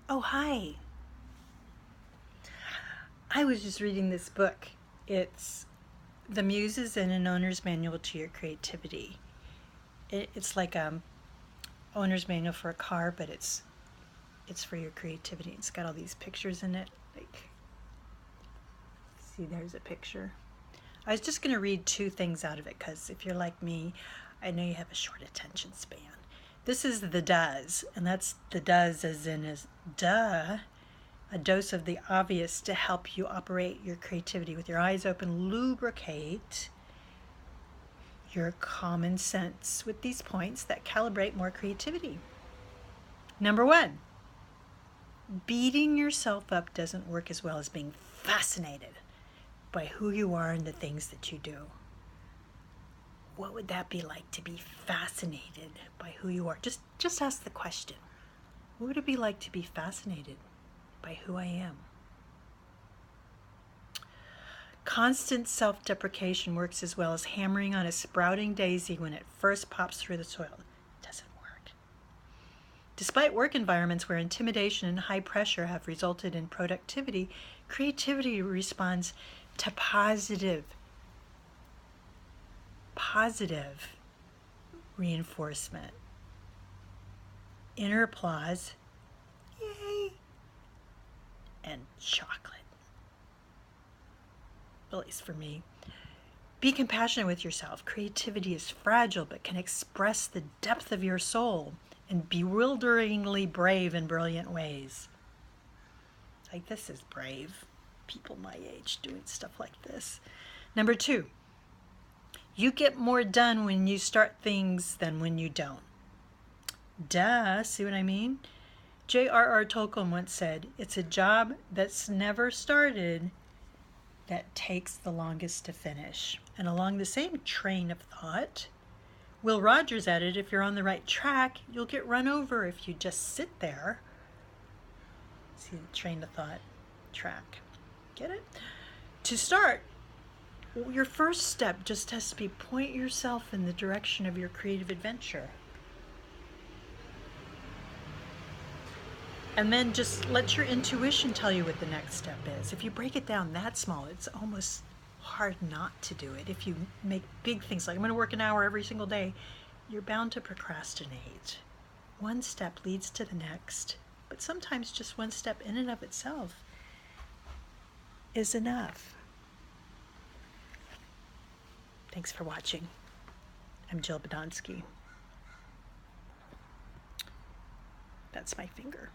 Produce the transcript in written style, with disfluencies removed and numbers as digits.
Oh, hi. I was just reading this book. It's The Muses and an Owner's Manual to Your Creativity. It's like a owner's manual for a car, but it's for your creativity. It's got all these pictures in it. Like, see, there's a picture. I was just going to read two things out of it because if you're like me, I know you have a short attention span. This is the does, and that's the does as in is duh. A dose of the obvious to help you operate your creativity with your eyes open. Lubricate your common sense with these points that calibrate more creativity. Number one, beating yourself up doesn't work as well as being fascinated by who you are and the things that you do. What would that be like to be fascinated by who you are? Just ask the question. What would it be like to be fascinated by who I am? Constant self-deprecation works as well as hammering on a sprouting daisy when it first pops through the soil. It doesn't work. Despite work environments where intimidation and high pressure have resulted in productivity, creativity responds to positive reinforcement. Inner applause, yay, and chocolate. At least for me. Be compassionate with yourself. Creativity is fragile but can express the depth of your soul in bewilderingly brave and brilliant ways. Like, this is brave. People my age doing stuff like this. Number two, you get more done when you start things than when you don't. Duh, see what I mean? J.R.R. Tolkien once said, "It's a job that's never started that takes the longest to finish." And along the same train of thought, Will Rogers added, "If you're on the right track, you'll get run over if you just sit there." See the train of thought, track. Get it? To start, your first step just has to be point yourself in the direction of your creative adventure. And then just let your intuition tell you what the next step is. If you break it down that small, it's almost hard not to do it. If you make big things like, I'm going to work an hour every single day, you're bound to procrastinate. One step leads to the next, but sometimes just one step in and of itself is enough. Thanks for watching. I'm Jill Badonsky. That's my finger.